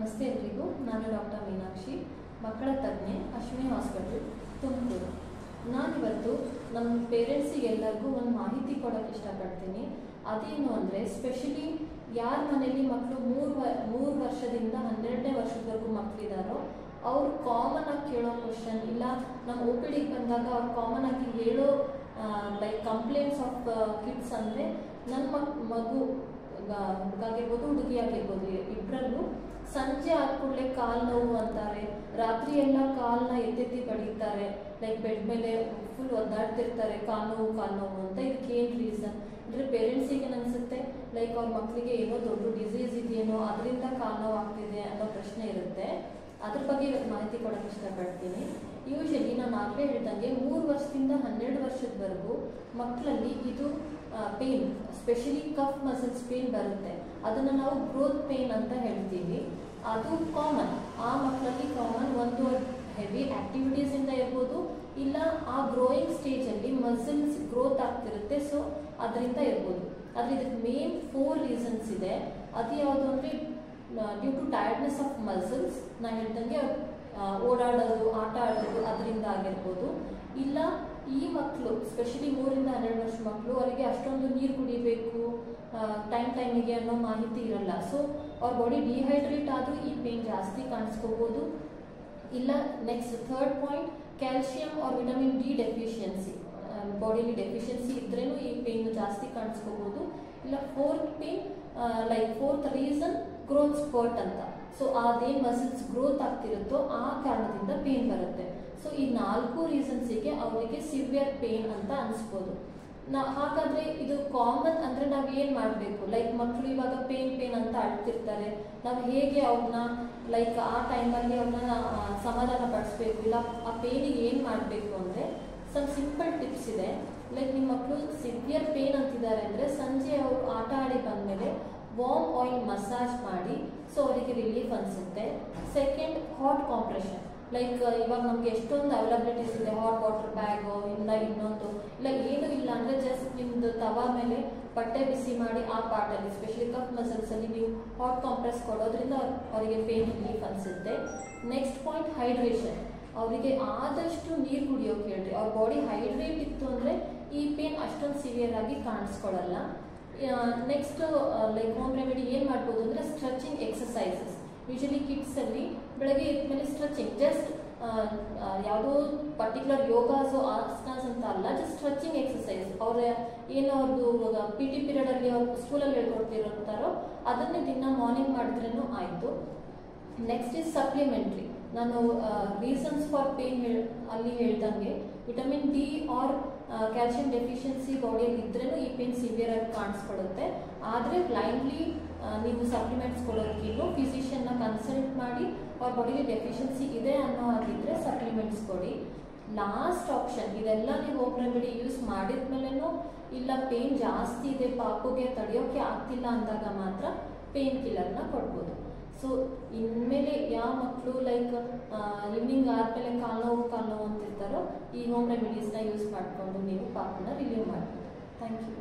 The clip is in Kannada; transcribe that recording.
ನಮಸ್ತೆ ಎಲ್ರಿಗೂ. ನಾನು ಡಾಕ್ಟರ್ ಮೀನಾಕ್ಷಿ, ಮಕ್ಕಳ ತಜ್ಞೆ, ಅಶ್ವಿನಿ ಹಾಸ್ಪಿಟಲ್, ತುಮಕೂರು. ನಾನಿವತ್ತು ನಮ್ಮ ಪೇರೆಂಟ್ಸಿಗೆಲ್ಲರಿಗೂ ಒಂದು ಮಾಹಿತಿ ಕೊಡೋಕ್ಕೆ ಇಷ್ಟಪಡ್ತೀನಿ. ಅದೇನು ಅಂದರೆ, ಸ್ಪೆಷಲಿ ಯಾರ ಮನೇಲಿ ಮಕ್ಕಳು ಮೂರು ವರ್ಷದಿಂದ 12ನೇ ವರ್ಷದವರೆಗೂ ಮಕ್ಕಳಿದ್ದಾರೋ ಅವ್ರು ಕಾಮನ್ ಆಗಿ ಕೇಳೋ ಕ್ವಶನ್, ಇಲ್ಲ ನಮ್ಮ ಒ ಪಿ ಡಿಗೆ ಬಂದಾಗ ಅವ್ರು ಕಾಮನ್ ಆಗಿ ಹೇಳೋ ಲೈಕ್ ಕಂಪ್ಲೇಂಟ್ಸ್ ಆಫ್ ಕಿಡ್ಸ್ ಅಂದರೆ, ನನ್ನ ಮಗು ಹುಡುಗಾಗಿರ್ಬೋದು ಹುಡುಗಿ ಆಗಿರ್ಬೋದು ಇಬ್ಬರಲ್ಲೂ ಸಂಜೆ ಆದ ಕೂಡಲೇ ಕಾಲು ನೋವು ಅಂತಾರೆ, ರಾತ್ರಿ ಎಲ್ಲ ಕಾಲನ್ನ ಎತ್ತೆತ್ತಿ ಬಡಿತಾರೆ, ಲೈಕ್ ಬೆಡ್ ಮೇಲೆ ಫುಲ್ ಒದ್ದಾಡ್ತಿರ್ತಾರೆ, ಕಾಲು ನೋವು ಅಂತ. ಇದಕ್ಕೆ ಏನು ರೀಸನ್ ಅಂದರೆ, ಪೇರೆಂಟ್ಸಿಗೆ ಅನಿಸುತ್ತೆ ಲೈಕ್ ಅವ್ರ ಮಕ್ಕಳಿಗೆ ಏನೋ ದೊಡ್ಡ ಡಿಸೀಸ್ ಇದೆಯೇನೋ, ಅದರಿಂದ ಕಾಲು ನೋವು ಆಗ್ತಿದೆ ಅನ್ನೋ ಪ್ರಶ್ನೆ ಇರುತ್ತೆ. ಅದ್ರ ಬಗ್ಗೆ ಇವತ್ತು ಮಾಹಿತಿ ಕೊಡೋಕ್ಕೆ ಇಷ್ಟಪಡ್ತೀನಿ. ಯೂಶಲಿ ನಾನು ಆಗಲೇ ಹೇಳ್ದಂಗೆ 3 ವರ್ಷದಿಂದ 12 ವರ್ಷದವರೆಗೂ ಮಕ್ಕಳಲ್ಲಿ ಇದು pain, specially calf muscles pain ಬರುತ್ತೆ. ಅದನ್ನು ನಾವು ಗ್ರೋತ್ ಪೇನ್ ಅಂತ ಹೇಳ್ತೀವಿ. ಅದು ಕಾಮನ್, ಆ ಮಕ್ಕಳಲ್ಲಿ ಕಾಮನ್. ಒಂದು ಹೆವಿ ಆಕ್ಟಿವಿಟೀಸಿಂದ ಇರ್ಬೋದು, ಇಲ್ಲ ಆ ಗ್ರೋಯಿಂಗ್ ಸ್ಟೇಜಲ್ಲಿ ಮಸಲ್ಸ್ ಗ್ರೋತ್ ಆಗ್ತಿರುತ್ತೆ, ಸೊ ಅದರಿಂದ ಇರ್ಬೋದು. ಆದರೆ ಇದಕ್ಕೆ ಮೇನ್ 4 ರೀಸನ್ಸ್ ಇದೆ. ಅದು ಯಾವುದು ಅಂದರೆ, due to tiredness of muscles, ನಾನು ಹೇಳ್ದಂಗೆ ಓಡಾಡೋದು, ಆಟ ಆಡೋದು, ಅದರಿಂದ ಆಗಿರ್ಬೋದು. ಇಲ್ಲ ಈ ಮಕ್ಕಳು ಸ್ಪೆಷಲಿ 3 ರಿಂದ 12 ವರ್ಷ ಮಕ್ಕಳು, ಅವರಿಗೆ ಅಷ್ಟೊಂದು ನೀರು ಕುಡಿಬೇಕು ಟೈಮಿಗೆ ಅನ್ನೋ ಮಾಹಿತಿ ಇರಲ್ಲ. ಸೊ ಅವ್ರ ಬಾಡಿ ಡಿಹೈಡ್ರೇಟ್ ಆದರೂ ಈ ಪೇನ್ ಜಾಸ್ತಿ ಕಾಣಿಸ್ಕೋಬೋದು. ಇಲ್ಲ next third point, calcium or vitamin D deficiency, bodily deficiency ಇದ್ರೇನು ಈ ಪೇನ್ ಜಾಸ್ತಿ ಕಾಣಿಸ್ಕೋಬೋದು. ಇಲ್ಲ ಫೋರ್ತ್ ರೀಸನ್ ಗ್ರೋತ್ ಸ್ಪರ್ಟ್ ಅಂತ. ಸೊ ಅದೇನು ಮಸಲ್ಸ್ ಗ್ರೋತ್ ಆಗ್ತಿರುತ್ತೋ ಆ ಕಾರಣದಿಂದ ಪೇನ್ ಬರುತ್ತೆ. ಸೊ ಈ 4 ರೀಸನ್ಸಿಗೆ ಅವರಿಗೆ ಸಿವಿಯರ್ ಪೇನ್ ಅಂತ ಅನಿಸ್ಬೋದು. ಹಾಗಾದ್ರೆ ಇದು ಕಾಮನ್ ಅಂದರೆ ನಾವು ಏನು ಮಾಡಬೇಕು? ಲೈಕ್ ಮಕ್ಕಳು ಇವಾಗ ಪೇನ್ ಅಂತ ಅಳ್ತಿರ್ತಾರೆ, ನಾವು ಹೇಗೆ ಅವ್ರನ್ನ ಲೈಕ್ ಆ ಟೈಮಲ್ಲಿ ಅವ್ರನ್ನ ಸಮಾಧಾನ ಪಡಿಸ್ಬೇಕು, ಇಲ್ಲ ಆ ಪೇನಿಗೆ ಏನು ಮಾಡಬೇಕು ಅಂದರೆ, ಸಮ್ ಸಿಂಪಲ್ ಟಿಪ್ಸ್ ಇದೆ. ಲೈಕ್ ನಿಮ್ಮ ಮಕ್ಕಳು ಸಿವಿಯರ್ ಪೇನ್ ಅಂತಿದ್ದಾರೆ ಅಂದರೆ, ಸಂಜೆ ಅವರು ಆಟ ಆಡಿ ಬಂದಮೇಲೆ ವಾರ್ಮ್ ಆಯಿಲ್ ಮಸಾಜ್ ಮಾಡಿ, ಸೊ ಅವರಿಗೆ ರಿಲೀಫ್ ಅನಿಸುತ್ತೆ. Second, hot compression. ಲೈಕ್ ಇವಾಗ ನಮಗೆ ಎಷ್ಟೊಂದು ಅವೈಲಬಿಲಿಟೀಸ್ ಇದೆ, ಹಾಟ್ ವಾಟರ್ ಬ್ಯಾಗು, ಇಲ್ಲ ಇನ್ನೊಂದು, ಇಲ್ಲ ಏನೂ ಇಲ್ಲ ಅಂದರೆ ಜಸ್ಟ್ ನಿಮ್ಮದು ತವಾ ಮೇಲೆ ಬಟ್ಟೆ ಬಿಸಿ ಮಾಡಿ ಆ ಪಾರ್ಟಲ್ಲಿ, ಸ್ಪೆಷಲಿ ಕಫ್ ಮಸಲ್ಸಲ್ಲಿ ನೀವು ಹಾಟ್ ಕಾಂಪ್ರೆಸ್ ಕೊಡೋದ್ರಿಂದ ಅವರಿಗೆ ಪೇನ್ ರಿಲೀಫ್ ಅನಿಸುತ್ತೆ. Next point, hydration. ಅವರಿಗೆ ಆದಷ್ಟು ನೀರು ಕುಡಿಯೋಕೆ ಹೇಳ್ರಿ. ಅವ್ರ ಬಾಡಿ ಹೈಡ್ರೇಟ್ ಇತ್ತು ಅಂದರೆ ಈ ಪೇನ್ ಅಷ್ಟೊಂದು ಸಿವಿಯರ್ ಆಗಿ ಕಾಣಿಸ್ಕೊಳ್ಳಲ್ಲ. ನೆಕ್ಸ್ಟ್ ಲೈಕ್ ಹೋಮ್ ರೆಮಿಡಿ ಏನು ಮಾಡ್ಬೋದು ಅಂದರೆ, ಸ್ಟ್ರೆಚಿಂಗ್ ಎಕ್ಸಸೈಸಸ್. ಯೂಶಲಿ ಕಿಡ್ಸಲ್ಲಿ ಬೆಳಗ್ಗೆ ಎದ್ದ ಮೇಲೆ ಸ್ಟ್ರೆಚಿಂಗ್, ಜಸ್ಟ್ ಯಾವುದೋ ಪರ್ಟಿಕ್ಯುಲರ್ ಯೋಗಾಸು ಆಸನಾಸ್ ಅಂತ ಅಲ್ಲ, ಜಸ್ಟ್ ಸ್ಟ್ರೆಚಿಂಗ್ ಎಕ್ಸಸೈಸ್. ಏನು ಅವ್ರದ್ದು PT ಪೀರಿಯಡಲ್ಲಿ ಅವ್ರು ಸ್ಕೂಲಲ್ಲಿ ಹೇಳ್ಕೊಡ್ತಿರ್ತಾರೋ ಅದನ್ನೇ ದಿನ ಮಾರ್ನಿಂಗ್ ಮಾಡಿದ್ರೂ ಆಯಿತು. Next is supplementary. ನಾನು ರೀಸನ್ಸ್ ಫಾರ್ ಪೇನ್ ಅಲ್ಲಿ ಹೇಳ್ದಂಗೆ, vitamin D or calcium deficiency ಬಾಡಿಯಲ್ಲಿ ಇದ್ರೂ ಈ ಪೇನ್ ಸಿವಿಯರ್ ಆಗಿ ಕಾಣಿಸ್ಕೊಳ್ಳುತ್ತೆ. ಆದರೆ ಬ್ಲೈಂಡ್ಲಿ ನೀವು ಸಪ್ಲಿಮೆಂಟ್ಸ್ ಕೊಡೋದಕ್ಕಿಂತ ಫಿಸಿಷಿಯನ್ನ ಕನ್ಸಲ್ಟ್ ಮಾಡಿ ಅವ್ರ ಬಾಡಿಗೆ ಡೆಫಿಷಿಯನ್ಸಿ ಇದೆ ಅನ್ನೋ ಹಾಗಿದ್ರೆ ಸಪ್ಲಿಮೆಂಟ್ಸ್ ಕೊಡಿ. ಲಾಸ್ಟ್ ಆಪ್ಷನ್, ಇದೆಲ್ಲ ನೀವು ಹೋಮ್ ರೆಮಿಡಿ ಯೂಸ್ ಮಾಡಿದ್ಮೇಲೆನೂ ಇಲ್ಲ ಪೇನ್ ಜಾಸ್ತಿ ಇದೆ, ಪಾಪುಗೆ ತಡೆಯೋಕ್ಕೆ ಆಗ್ತಿಲ್ಲ ಅಂದಾಗ ಮಾತ್ರ ಪೇನ್ ಕಿಲ್ಲರ್ನ ಕೊಡ್ಬೋದು. ಸೊ ಇನ್ಮೇಲೆ ಯಾವ ಮಕ್ಕಳು ಲೈಕ್ ಈವ್ನಿಂಗ್ ಆದಮೇಲೆ ಕಾಲು ನೋವು ಅಂತಿರ್ತಾರೋ, ಈ ಹೋಮ್ ರೆಮಿಡೀಸ್ನ ಯೂಸ್ ಮಾಡಿಕೊಂಡು ನೀವು ಪಾಪನ್ನ ರಿಲೀವ್ ಮಾಡ್ಬೋದು. Thank you.